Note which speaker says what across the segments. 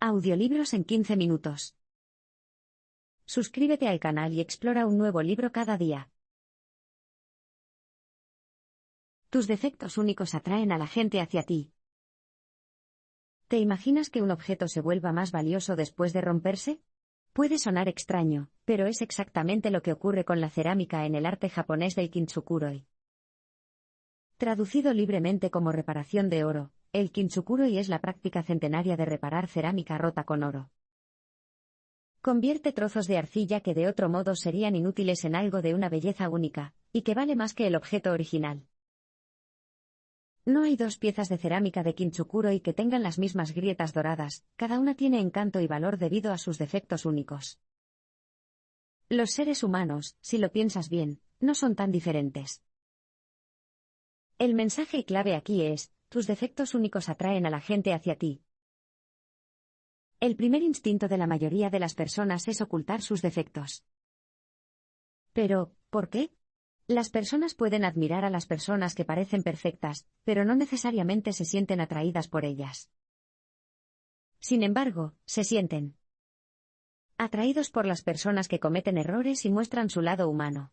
Speaker 1: Audiolibros en 15 minutos. Suscríbete al canal y explora un nuevo libro cada día. Tus defectos únicos atraen a la gente hacia ti. ¿Te imaginas que un objeto se vuelva más valioso después de romperse? Puede sonar extraño, pero es exactamente lo que ocurre con la cerámica en el arte japonés del kintsukuroi. Traducido libremente como reparación de oro, el kintsukuroi es la práctica centenaria de reparar cerámica rota con oro. Convierte trozos de arcilla que de otro modo serían inútiles en algo de una belleza única, y que vale más que el objeto original. No hay dos piezas de cerámica de kintsukuroi que tengan las mismas grietas doradas, cada una tiene encanto y valor debido a sus defectos únicos. Los seres humanos, si lo piensas bien, no son tan diferentes. El mensaje clave aquí es: tus defectos únicos atraen a la gente hacia ti. El primer instinto de la mayoría de las personas es ocultar sus defectos. Pero, ¿por qué? Las personas pueden admirar a las personas que parecen perfectas, pero no necesariamente se sienten atraídas por ellas. Sin embargo, se sienten atraídos por las personas que cometen errores y muestran su lado humano.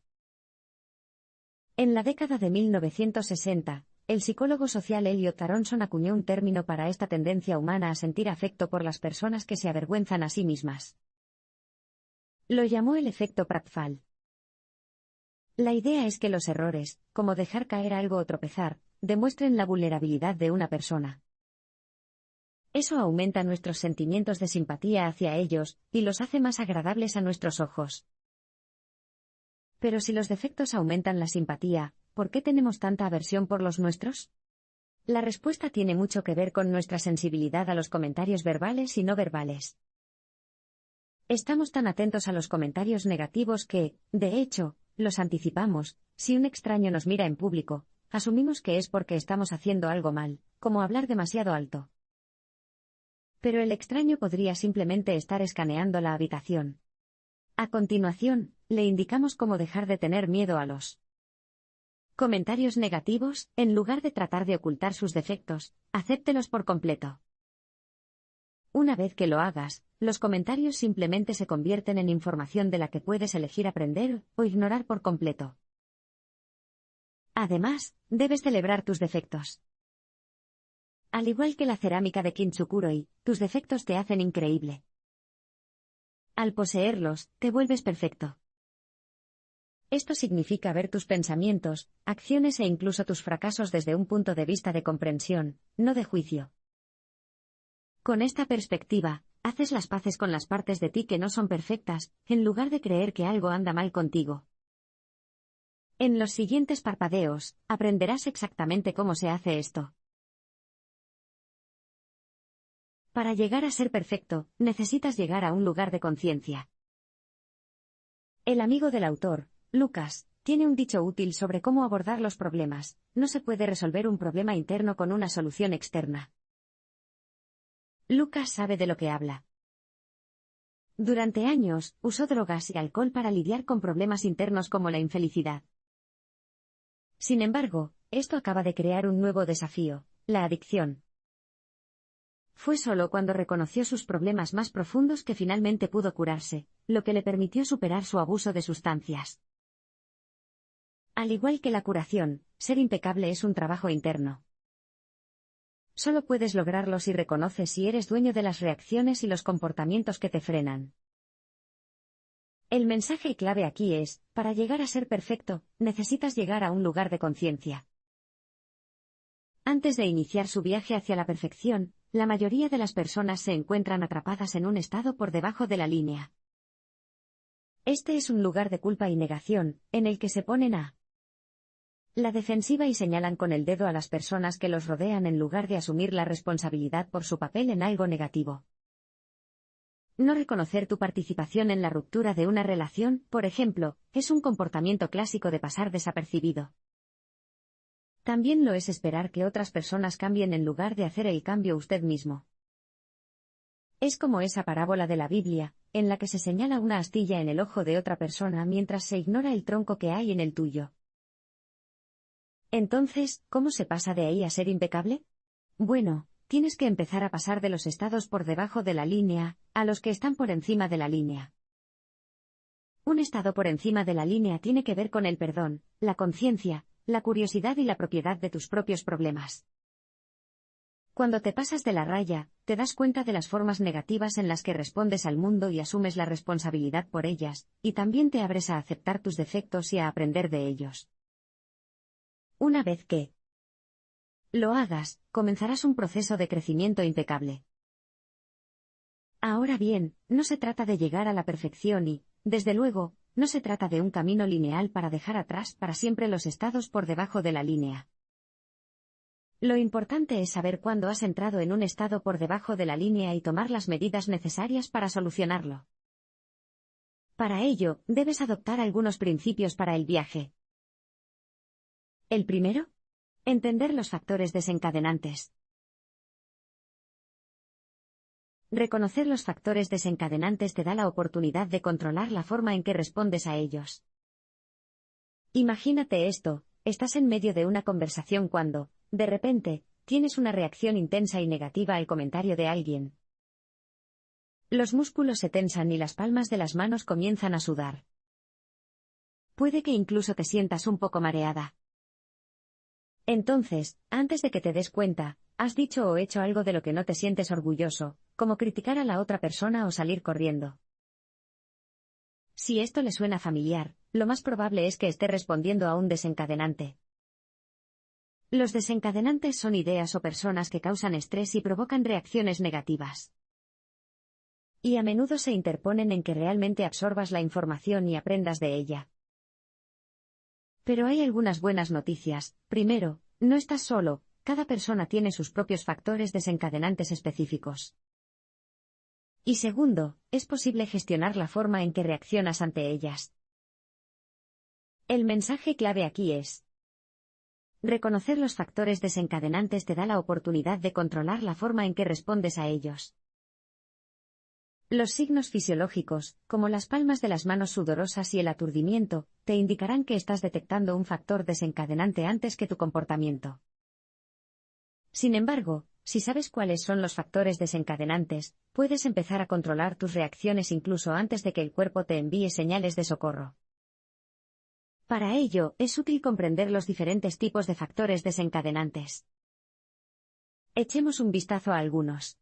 Speaker 1: En la década de 1960, el psicólogo social Elliot Aronson acuñó un término para esta tendencia humana a sentir afecto por las personas que se avergüenzan a sí mismas. Lo llamó el efecto Pratfall. La idea es que los errores, como dejar caer algo o tropezar, demuestren la vulnerabilidad de una persona. Eso aumenta nuestros sentimientos de simpatía hacia ellos, y los hace más agradables a nuestros ojos. Pero si los defectos aumentan la simpatía, ¿por qué tenemos tanta aversión por los nuestros? La respuesta tiene mucho que ver con nuestra sensibilidad a los comentarios verbales y no verbales. Estamos tan atentos a los comentarios negativos que, de hecho, los anticipamos. Si un extraño nos mira en público, asumimos que es porque estamos haciendo algo mal, como hablar demasiado alto. Pero el extraño podría simplemente estar escaneando la habitación. A continuación, le indicamos cómo dejar de tener miedo a los comentarios negativos. En lugar de tratar de ocultar sus defectos, acéptelos por completo. Una vez que lo hagas, los comentarios simplemente se convierten en información de la que puedes elegir aprender o ignorar por completo. Además, debes celebrar tus defectos. Al igual que la cerámica de kintsukuroi, tus defectos te hacen increíble. Al poseerlos, te vuelves perfecto. Esto significa ver tus pensamientos, acciones e incluso tus fracasos desde un punto de vista de comprensión, no de juicio. Con esta perspectiva, haces las paces con las partes de ti que no son perfectas, en lugar de creer que algo anda mal contigo. En los siguientes parpadeos, aprenderás exactamente cómo se hace esto. Para llegar a ser perfecto, necesitas llegar a un lugar de conciencia. El amigo del autor, Lucas, tiene un dicho útil sobre cómo abordar los problemas: no se puede resolver un problema interno con una solución externa. Lucas sabe de lo que habla. Durante años, usó drogas y alcohol para lidiar con problemas internos como la infelicidad. Sin embargo, esto acaba de crear un nuevo desafío: la adicción. Fue solo cuando reconoció sus problemas más profundos que finalmente pudo curarse, lo que le permitió superar su abuso de sustancias. Al igual que la curación, ser impecable es un trabajo interno. Solo puedes lograrlo si reconoces si eres dueño de las reacciones y los comportamientos que te frenan. El mensaje clave aquí es: para llegar a ser perfecto, necesitas llegar a un lugar de conciencia. Antes de iniciar su viaje hacia la perfección, la mayoría de las personas se encuentran atrapadas en un estado por debajo de la línea. Este es un lugar de culpa y negación, en el que se ponen a la defensiva y señalan con el dedo a las personas que los rodean en lugar de asumir la responsabilidad por su papel en algo negativo. No reconocer tu participación en la ruptura de una relación, por ejemplo, es un comportamiento clásico de pasar desapercibido. También lo es esperar que otras personas cambien en lugar de hacer el cambio usted mismo. Es como esa parábola de la Biblia, en la que se señala una astilla en el ojo de otra persona mientras se ignora el tronco que hay en el tuyo. Entonces, ¿cómo se pasa de ahí a ser impecable? Bueno, tienes que empezar a pasar de los estados por debajo de la línea, a los que están por encima de la línea. Un estado por encima de la línea tiene que ver con el perdón, la conciencia, la curiosidad y la propiedad de tus propios problemas. Cuando te pasas de la raya, te das cuenta de las formas negativas en las que respondes al mundo y asumes la responsabilidad por ellas, y también te abres a aceptar tus defectos y a aprender de ellos. Una vez que lo hagas, comenzarás un proceso de crecimiento impecable. Ahora bien, no se trata de llegar a la perfección y, desde luego, no se trata de un camino lineal para dejar atrás para siempre los estados por debajo de la línea. Lo importante es saber cuándo has entrado en un estado por debajo de la línea y tomar las medidas necesarias para solucionarlo. Para ello, debes adoptar algunos principios para el viaje. El primero, entender los factores desencadenantes. Reconocer los factores desencadenantes te da la oportunidad de controlar la forma en que respondes a ellos. Imagínate esto, estás en medio de una conversación cuando, de repente, tienes una reacción intensa y negativa al comentario de alguien. Los músculos se tensan y las palmas de las manos comienzan a sudar. Puede que incluso te sientas un poco mareada. Entonces, antes de que te des cuenta, has dicho o hecho algo de lo que no te sientes orgulloso, como criticar a la otra persona o salir corriendo. Si esto le suena familiar, lo más probable es que esté respondiendo a un desencadenante. Los desencadenantes son ideas o personas que causan estrés y provocan reacciones negativas. Y a menudo se interponen en que realmente absorbas la información y aprendas de ella. Pero hay algunas buenas noticias. Primero, no estás solo, cada persona tiene sus propios factores desencadenantes específicos. Y segundo, es posible gestionar la forma en que reaccionas ante ellas. El mensaje clave aquí es: reconocer los factores desencadenantes te da la oportunidad de controlar la forma en que respondes a ellos. Los signos fisiológicos, como las palmas de las manos sudorosas y el aturdimiento, te indicarán que estás detectando un factor desencadenante antes que tu comportamiento. Sin embargo, si sabes cuáles son los factores desencadenantes, puedes empezar a controlar tus reacciones incluso antes de que el cuerpo te envíe señales de socorro. Para ello, es útil comprender los diferentes tipos de factores desencadenantes. Echemos un vistazo a algunos.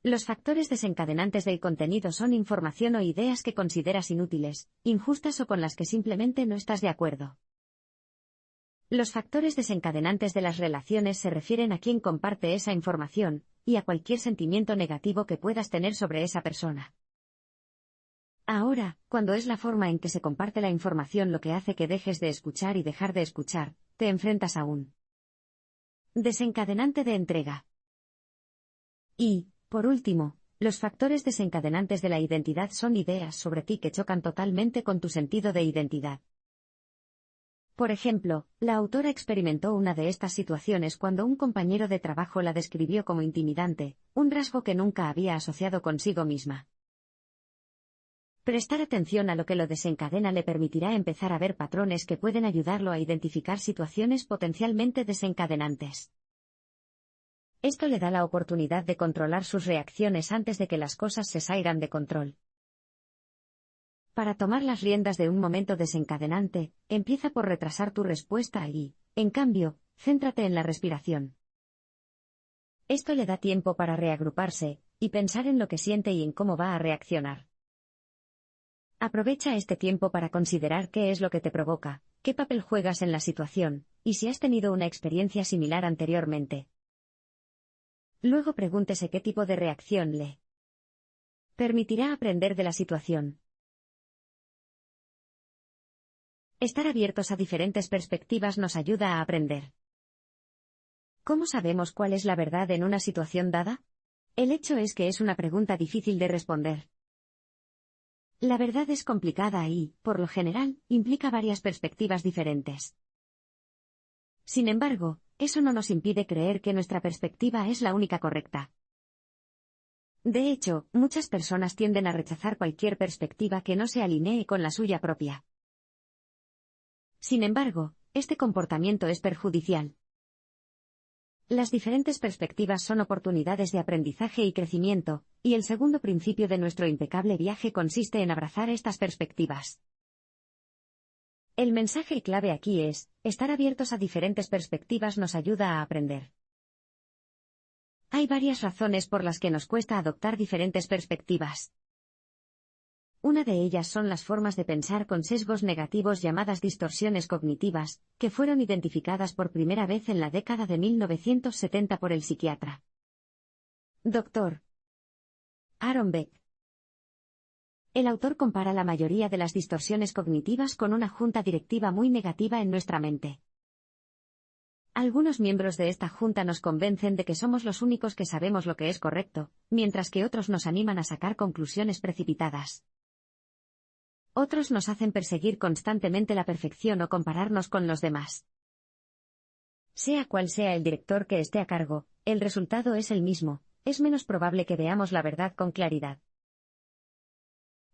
Speaker 1: Los factores desencadenantes del contenido son información o ideas que consideras inútiles, injustas o con las que simplemente no estás de acuerdo. Los factores desencadenantes de las relaciones se refieren a quien comparte esa información, y a cualquier sentimiento negativo que puedas tener sobre esa persona. Ahora, cuando es la forma en que se comparte la información lo que hace que dejes de escuchar y dejar de escuchar, te enfrentas a un desencadenante de entrega. Y, por último, los factores desencadenantes de la identidad son ideas sobre ti que chocan totalmente con tu sentido de identidad. Por ejemplo, la autora experimentó una de estas situaciones cuando un compañero de trabajo la describió como intimidante, un rasgo que nunca había asociado consigo misma. Prestar atención a lo que lo desencadena le permitirá empezar a ver patrones que pueden ayudarlo a identificar situaciones potencialmente desencadenantes. Esto le da la oportunidad de controlar sus reacciones antes de que las cosas se salgan de control. Para tomar las riendas de un momento desencadenante, empieza por retrasar tu respuesta y, en cambio, céntrate en la respiración. Esto le da tiempo para reagruparse, y pensar en lo que siente y en cómo va a reaccionar. Aprovecha este tiempo para considerar qué es lo que te provoca, qué papel juegas en la situación, y si has tenido una experiencia similar anteriormente. Luego pregúntese qué tipo de reacción le permitirá aprender de la situación. Estar abiertos a diferentes perspectivas nos ayuda a aprender. ¿Cómo sabemos cuál es la verdad en una situación dada? El hecho es que es una pregunta difícil de responder. La verdad es complicada y, por lo general, implica varias perspectivas diferentes. Sin embargo, eso no nos impide creer que nuestra perspectiva es la única correcta. De hecho, muchas personas tienden a rechazar cualquier perspectiva que no se alinee con la suya propia. Sin embargo, este comportamiento es perjudicial. Las diferentes perspectivas son oportunidades de aprendizaje y crecimiento, y el segundo principio de nuestro impecable viaje consiste en abrazar estas perspectivas. El mensaje clave aquí es, estar abiertos a diferentes perspectivas nos ayuda a aprender. Hay varias razones por las que nos cuesta adoptar diferentes perspectivas. Una de ellas son las formas de pensar con sesgos negativos llamadas distorsiones cognitivas, que fueron identificadas por primera vez en la década de 1970 por el psiquiatra Dr. Aaron Beck. El autor compara la mayoría de las distorsiones cognitivas con una junta directiva muy negativa en nuestra mente. Algunos miembros de esta junta nos convencen de que somos los únicos que sabemos lo que es correcto, mientras que otros nos animan a sacar conclusiones precipitadas. Otros nos hacen perseguir constantemente la perfección o compararnos con los demás. Sea cual sea el director que esté a cargo, el resultado es el mismo, es menos probable que veamos la verdad con claridad.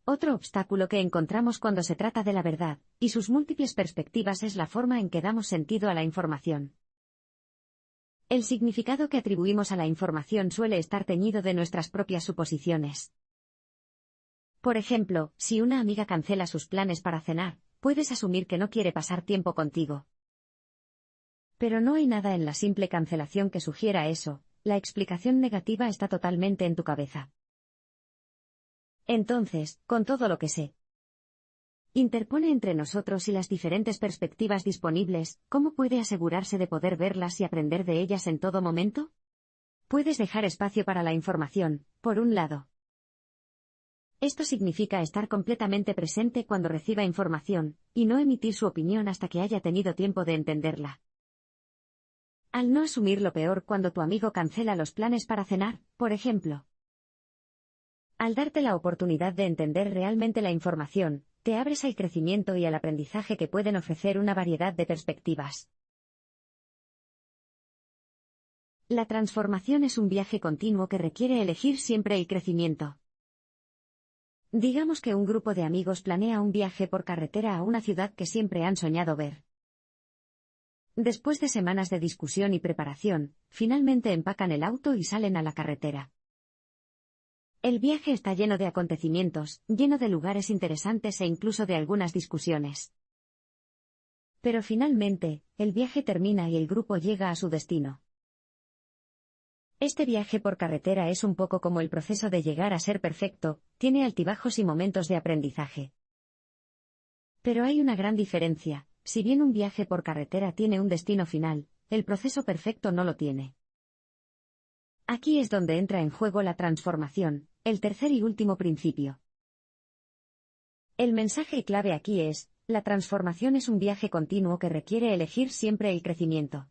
Speaker 1: Otro obstáculo que encontramos cuando se trata de la verdad, y sus múltiples perspectivas es la forma en que damos sentido a la información. El significado que atribuimos a la información suele estar teñido de nuestras propias suposiciones. Por ejemplo, si una amiga cancela sus planes para cenar, puedes asumir que no quiere pasar tiempo contigo. Pero no hay nada en la simple cancelación que sugiera eso, la explicación negativa está totalmente en tu cabeza. Entonces, con todo lo que sé, interpone entre nosotros y las diferentes perspectivas disponibles, ¿cómo puede asegurarse de poder verlas y aprender de ellas en todo momento? Puedes dejar espacio para la información, por un lado. Esto significa estar completamente presente cuando reciba información, y no emitir su opinión hasta que haya tenido tiempo de entenderla. Al no asumir lo peor cuando tu amigo cancela los planes para cenar, por ejemplo. Al darte la oportunidad de entender realmente la información, te abres al crecimiento y al aprendizaje que pueden ofrecer una variedad de perspectivas. La transformación es un viaje continuo que requiere elegir siempre el crecimiento. Digamos que un grupo de amigos planea un viaje por carretera a una ciudad que siempre han soñado ver. Después de semanas de discusión y preparación, finalmente empacan el auto y salen a la carretera. El viaje está lleno de acontecimientos, lleno de lugares interesantes e incluso de algunas discusiones. Pero finalmente, el viaje termina y el grupo llega a su destino. Este viaje por carretera es un poco como el proceso de llegar a ser perfecto, tiene altibajos y momentos de aprendizaje. Pero hay una gran diferencia, si bien un viaje por carretera tiene un destino final, el proceso perfecto no lo tiene. Aquí es donde entra en juego la transformación, el tercer y último principio. El mensaje clave aquí es, la transformación es un viaje continuo que requiere elegir siempre el crecimiento.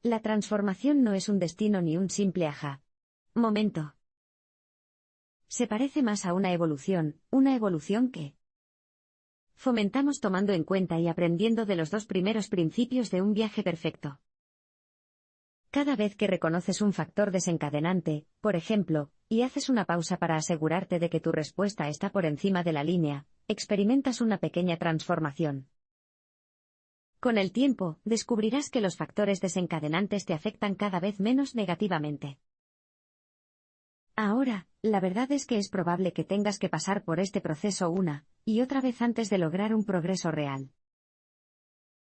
Speaker 1: La transformación no es un destino ni un simple ajá. Momento. Se parece más a una evolución que fomentamos tomando en cuenta y aprendiendo de los dos primeros principios de un viaje perfecto. Cada vez que reconoces un factor desencadenante, por ejemplo, y haces una pausa para asegurarte de que tu respuesta está por encima de la línea, experimentas una pequeña transformación. Con el tiempo, descubrirás que los factores desencadenantes te afectan cada vez menos negativamente. Ahora, la verdad es que es probable que tengas que pasar por este proceso una y otra vez antes de lograr un progreso real.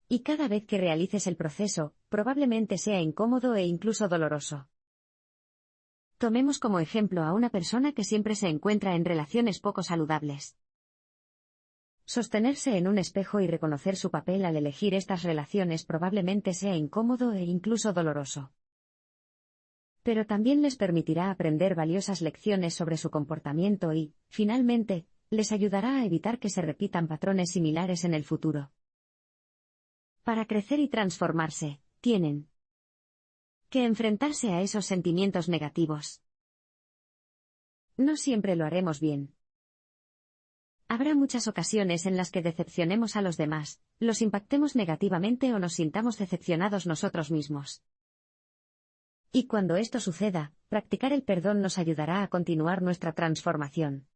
Speaker 1: Y cada vez que realices el proceso, probablemente sea incómodo e incluso doloroso. Tomemos como ejemplo a una persona que siempre se encuentra en relaciones poco saludables. Sostenerse en un espejo y reconocer su papel al elegir estas relaciones probablemente sea incómodo e incluso doloroso. Pero también les permitirá aprender valiosas lecciones sobre su comportamiento y, finalmente, les ayudará a evitar que se repitan patrones similares en el futuro. Para crecer y transformarse, tienen que enfrentarse a esos sentimientos negativos. No siempre lo haremos bien. Habrá muchas ocasiones en las que decepcionemos a los demás, los impactemos negativamente o nos sintamos decepcionados nosotros mismos. Y cuando esto suceda, practicar el perdón nos ayudará a continuar nuestra transformación.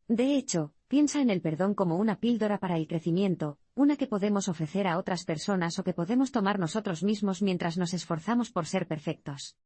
Speaker 1: De hecho, piensa en el perdón como una píldora para el crecimiento, una que podemos ofrecer a otras personas o que podemos tomar nosotros mismos mientras nos esforzamos por ser perfectos.